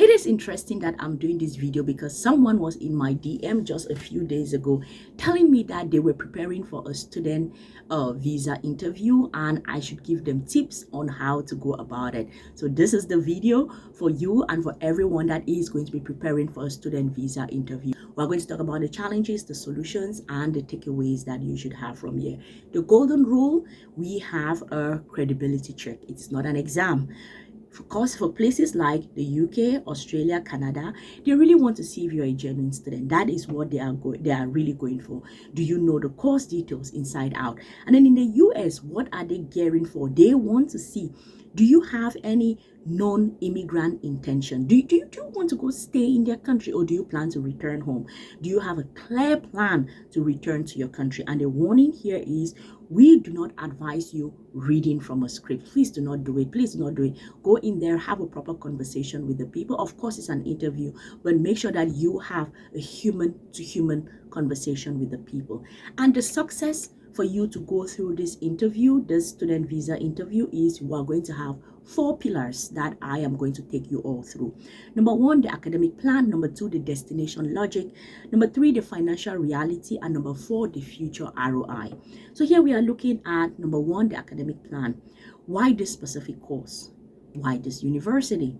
It is interesting that I'm doing this video because someone was in my DM just a few days ago telling me that they were preparing for a student visa interview and I should give them tips on how to go about it. So this is the video for you and for everyone that is going to be preparing for a student visa interview. We're going to talk about the challenges, the solutions, and the takeaways that you should have from here. The golden rule, we have a credibility check. It's not an exam. Of course, for places like the UK, Australia, Canada, they really want to see if you're a genuine student. That is what they are really going for. Do you know the course details inside out? And then in the US, what are they gearing for? They want to see, do you have any non-immigrant intention? Do you want to go stay in their country, or do you plan to return home? Do you have a clear plan to return to your country? And the warning here is, we do not advise you reading from a script. Please do not do it. Please do not do it. Go in there, have a proper conversation with the people. Of course, it's an interview, but make sure that you have a human-to-human conversation with the people. And the success for you to go through this interview, this student visa interview, is you are going to have 4 pillars that I am going to take you all through. Number 1, the academic plan. Number 2, the destination logic. Number 3, the financial reality. And number 4, the future ROI. So here we are looking at number 1, the academic plan. Why this specific course? Why this university?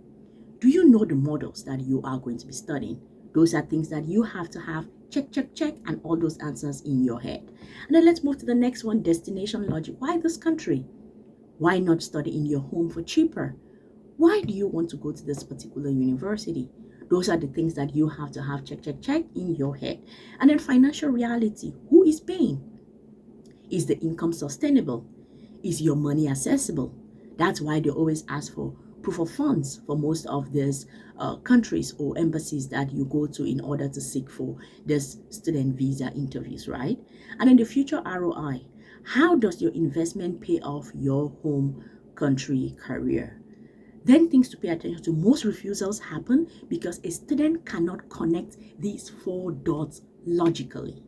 Do you know the models that you are going to be studying? Those are things that you have to have check, and all those answers in your head. And then let's move to the next one, destination logic. Why this country? Why not study in your home for cheaper? Why do you want to go to this particular university? Those are the things that you have to have check in your head. And then financial reality. Who is paying? Is the income sustainable? Is your money accessible? That's why they always ask for proof of funds for most of these countries or embassies that you go to in order to seek for this student visa interviews, right? And then the future ROI. How does your investment pay off your home country career? Then things to pay attention to. Most refusals happen because a student cannot connect these 4 dots logically.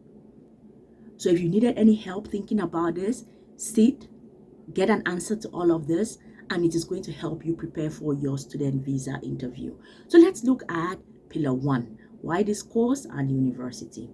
So if you needed any help thinking about this, sit, get an answer to all of this, and it is going to help you prepare for your student visa interview. So let's look at pillar 1, why this course and university.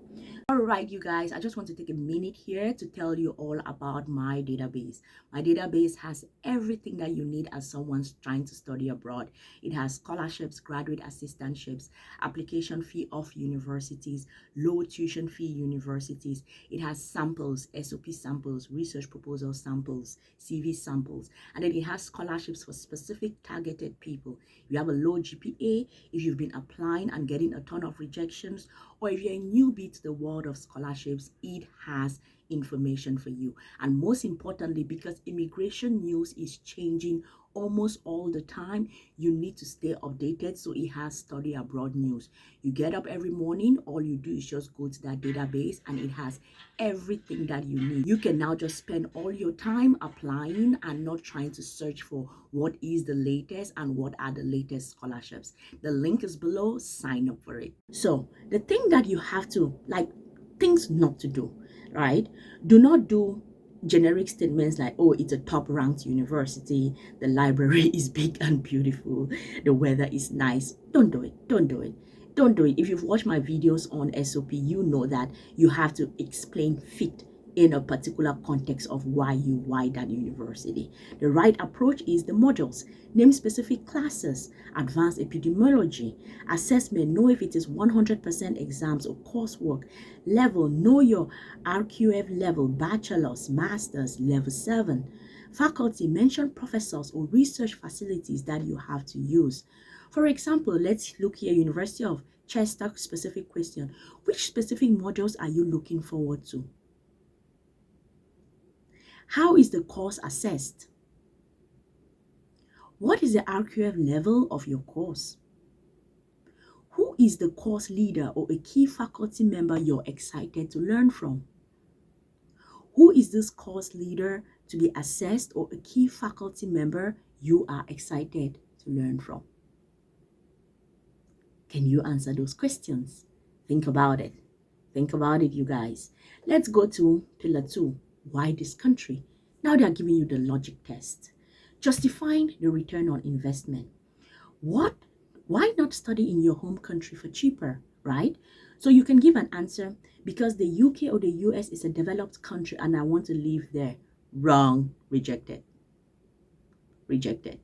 All right, you guys, I just want to take a minute here to tell you all about my database. My database has everything that you need as someone's trying to study abroad. It has scholarships, graduate assistantships, application fee off universities, low tuition fee universities. It has samples, SOP samples, research proposal samples, CV samples, and then it has scholarships for specific targeted people. If you have a low GPA, if you've been applying and getting a ton of rejections, or if you're a newbie to the world of scholarships, it has information for you. And most importantly, because immigration news is changing almost all the time, you need to stay updated. So it has study abroad news. You get up every morning, all you do is just go to that database and it has everything that you need. You can now just spend all your time applying and not trying to search for what is the latest and what are the latest scholarships. The link is below. Sign up for it. So the thing that you have to, things not to do, right? Do not do generic statements like, oh, it's a top ranked university, the library is big and beautiful, the weather is nice. Don't do it. Don't do it. Don't do it. If you've watched my videos on SOP, you know that you have to explain fit in a particular context of why that university. The right approach is the modules. Name specific classes, advanced epidemiology, assessment, know if it is 100% exams or coursework, level, know your RQF level, bachelor's, master's, level 7. Faculty, mention professors or research facilities that you have to use. For example, let's look here, University of Chester specific question. Which specific modules are you looking forward to? How is the course assessed? What is the RQF level of your course? Who is the course leader or a key faculty member you're excited to learn from? Who is this course leader to be assessed or a key faculty member you are excited to learn from? Can you answer those questions? Think about it. Think about it, you guys. Let's go to pillar 2. Why this country? Now they are giving you the logic test. Justifying the return on investment. What Why not study in your home country for cheaper, right? So you can give an answer, because the UK or the US is a developed country and I want to live there. Wrong. Rejected. Rejected.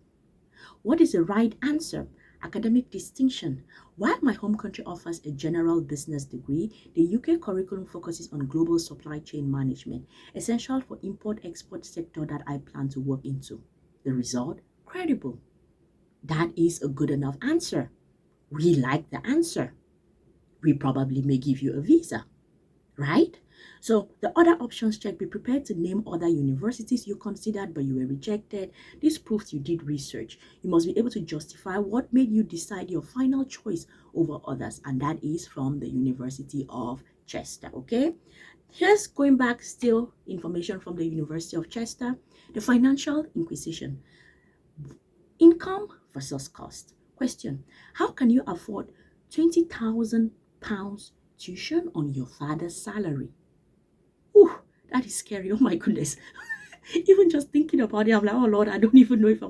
What is the right answer? Academic distinction. While my home country offers a general business degree, the UK curriculum focuses on global supply chain management, essential for import-export sector that I plan to work into. The result? Credible. That is a good enough answer. We like the answer. We probably may give you a visa, right? So the other options check, be prepared to name other universities you considered but you were rejected. This proves you did research. You must be able to justify what made you decide your final choice over others, and that is from the University of Chester, okay? Here's going back, still information from the University of Chester. The financial inquisition. Income versus cost. Question: how can you afford £20,000 tuition on your father's salary? Ooh, that is scary. Oh my goodness. Even just thinking about it, I'm like, oh Lord, I don't even know if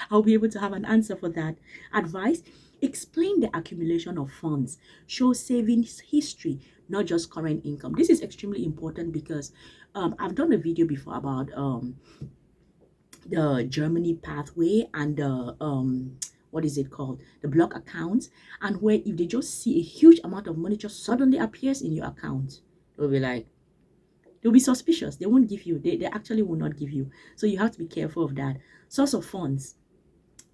I'll be able to have an answer for that. Advice: explain the accumulation of funds. Show savings history, not just current income. This is extremely important because I've done a video before about the Germany pathway and the what is it called, the block accounts, and where if they just see a huge amount of money just suddenly appears in your account, they'll be like, they'll be suspicious. They won't give you, they actually will not give you. So you have to be careful of that. Source of funds.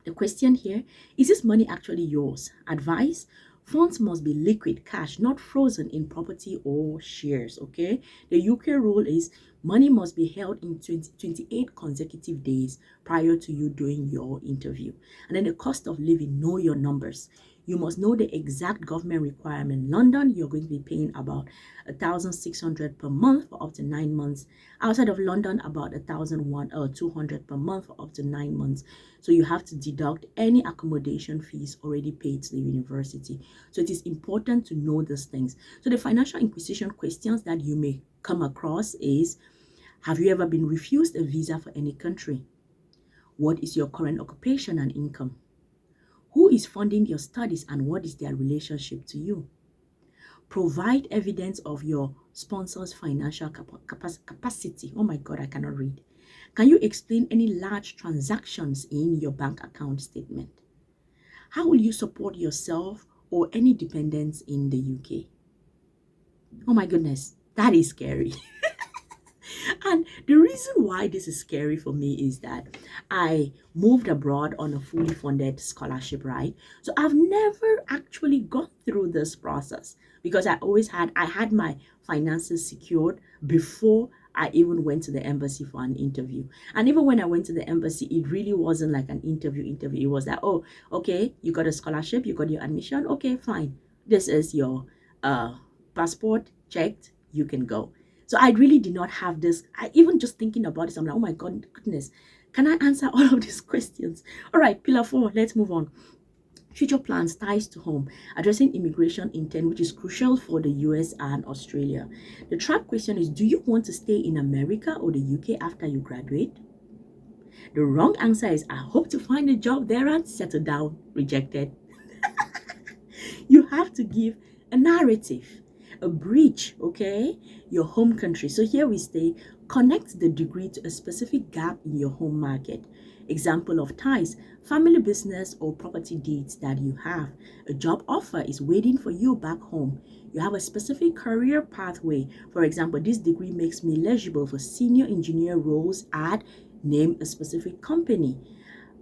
The question here: is this money actually yours? Advice: funds must be liquid cash, not frozen in property or shares, okay? The UK rule is money must be held in 28 consecutive days prior to you doing your interview. And then the cost of living, know your numbers. You must know the exact government requirement. London, you're going to be paying about 1,600 per month for up to 9 months. Outside of London, about 1,200 per month for up to 9 months. So you have to deduct any accommodation fees already paid to the university. So it is important to know these things. So the financial inquisition questions that you may come across is: have you ever been refused a visa for any country? What is your current occupation and income? Who is funding your studies and what is their relationship to you? Provide evidence of your sponsor's financial capacity. Oh my God, I cannot read. Can you explain any large transactions in your bank account statement? How will you support yourself or any dependents in the UK? Oh my goodness, that is scary. And the reason why this is scary for me is that I moved abroad on a fully funded scholarship, right? So I've never actually gone through this process because I had my finances secured before I even went to the embassy for an interview. And even when I went to the embassy, it really wasn't like an interview. It was like, oh, okay, you got a scholarship, you got your admission. Okay, fine. This is your passport checked. You can go. So I really did not have this. Even just thinking about this, I'm like, oh my goodness, can I answer all of these questions? All right, pillar 4, let's move on. Future plans, ties to home, addressing immigration intent, which is crucial for the US and Australia. The trap question is: do you want to stay in America or the UK after you graduate? The wrong answer is: I hope to find a job there and settle down. Rejected. You have to give a narrative, a bridge, okay? Your home country. So here we stay. Connect the degree to a specific gap in your home market. Example of ties: family business or property deeds that you have. A job offer is waiting for you back home. You have a specific career pathway. For example, this degree makes me eligible for senior engineer roles at name a specific company.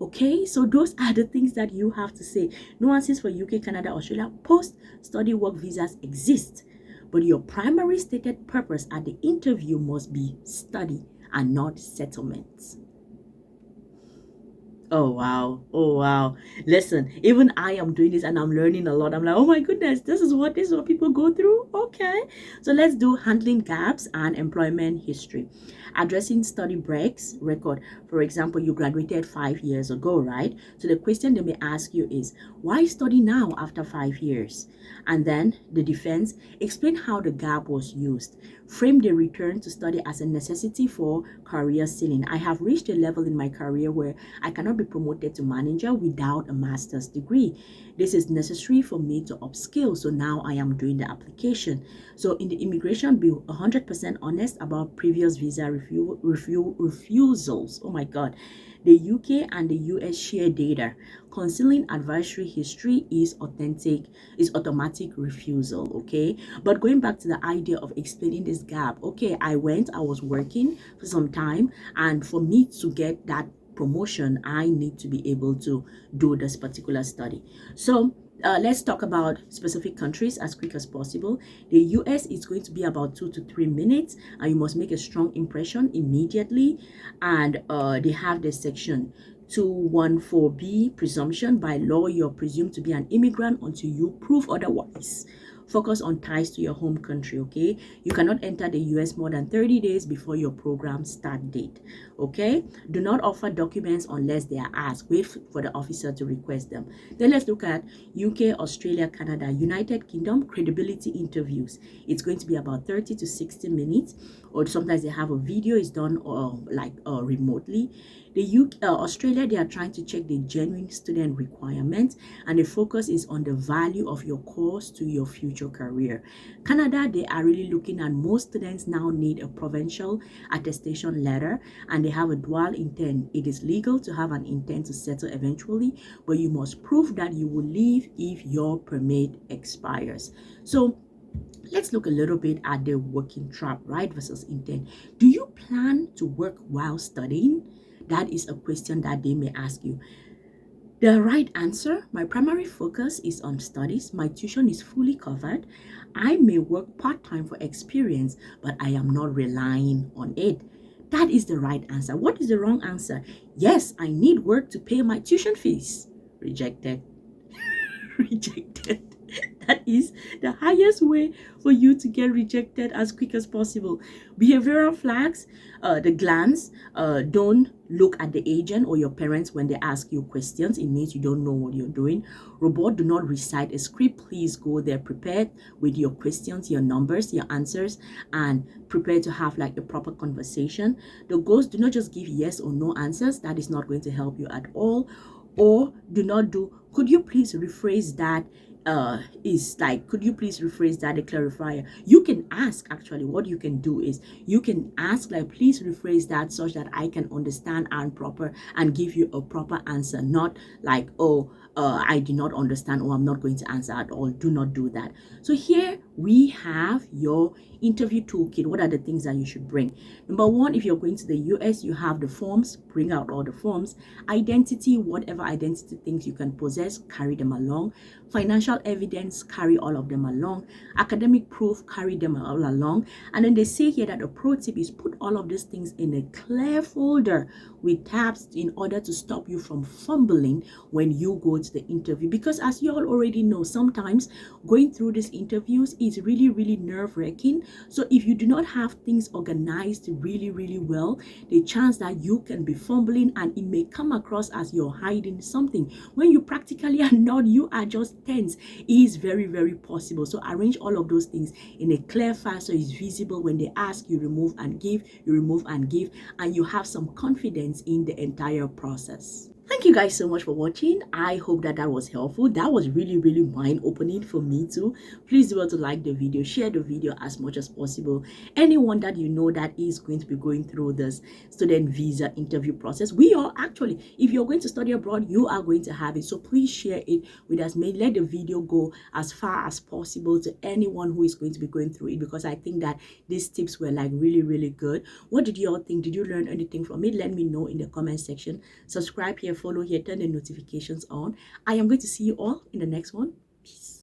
Okay, so those are the things that you have to say. Nuances for UK, Canada, Australia. Post-study work visas exist, but your primary stated purpose at the interview must be study and not settlements. Oh wow, oh wow. Listen, even I am doing this and I'm learning a lot. I'm like, oh my goodness, this is what people go through. Okay, so let's do handling gaps and employment history. Addressing study breaks record. For example, you graduated 5 years ago, right? So the question they may ask you is, why study now after 5 years? And then the defense: explain how the gap was used. Frame the return to study as a necessity for career ceiling. I have reached a level in my career where I cannot be promoted to manager without a master's degree. This is necessary for me to upskill. So now I am doing the application. So in the immigration bill, 100% honest about previous visa refusals. Oh my God. The UK and the US share data. Concealing advisory history is automatic refusal, okay? But going back to the idea of explaining this gap, okay, I was working for some time, and for me to get that promotion, I need to be able to do this particular study. So let's talk about specific countries as quick as possible. The US is going to be about 2 to 3 minutes, and you must make a strong impression immediately. And they have this section 214B, presumption. By law, you're presumed to be an immigrant until you prove otherwise. Focus on ties to your home country, okay? You cannot enter the US more than 30 days before your program start date, okay? Do not offer documents unless they are asked. Wait for the officer to request them. Then let's look at UK, Australia, Canada, United Kingdom credibility interviews. It's going to be about 30 to 60 minutes, or sometimes they have a video is done remotely. The Australia, they are trying to check the genuine student requirements, and the focus is on the value of your course to your future career. Canada, they are really looking at most students now need a provincial attestation letter, and they have a dual intent. It is legal to have an intent to settle eventually, but you must prove that you will leave if your permit expires. So let's look a little bit at the working trap, right, versus intent. Do you plan to work while studying? That is a question that they may ask you. The right answer: my primary focus is on studies. My tuition is fully covered. I may work part-time for experience, but I am not relying on it. That is the right answer. What is the wrong answer? Yes, I need work to pay my tuition fees. Rejected. Rejected. That is the highest way for you to get rejected as quick as possible. Behavioral flags: the glance. Don't look at the agent or your parents when they ask you questions. It means you don't know what you're doing. Robot: do not recite a script. Please go there prepared with your questions, your numbers, your answers, and prepare to have like a proper conversation. The ghost: do not just give yes or no answers. That is not going to help you at all. Or do not do, could you please rephrase that? Could you please rephrase that, a clarifier? You can ask, actually what you can do is you can ask like, please rephrase that such that I can understand and give you a proper answer, not like, oh, I did not understand, or I'm not going to answer at all. Do not do that. So here we have your interview toolkit. What are the things that you should bring? Number one, if you're going to the US, you have the forms. Bring out all the forms. Identity: whatever identity things you can possess, carry them along. Financial evidence, carry all of them along. Academic proof, carry them all along. And then they say here that a pro tip is put all of these things in a clear folder with tabs in order to stop you from fumbling when you go to the interview. Because as you all already know, sometimes going through these interviews is really, really nerve-wracking. So if you do not have things organized really, really well, the chance that you can be fumbling and it may come across as you're hiding something when you practically are not, you are just tense, is very, very possible. So arrange all of those things in a clear file so it's visible. When they ask, you remove and give, you remove and give, and you have some confidence in the entire process. Thank you guys so much for watching. I hope that was helpful. That was really, really mind-opening for me too. Please do well to like the video, share the video as much as possible. Anyone that you know that is going to be going through this student visa interview process, we are actually, if you're going to study abroad, you are going to have it. So please share it with us. Let the video go as far as possible to anyone who is going to be going through it, because I think that these tips were like really, really good. What did you all think? Did you learn anything from it? Let me know in the comment section. Subscribe here, follow here, turn the notifications on. I am going to see you all in the next one. Peace.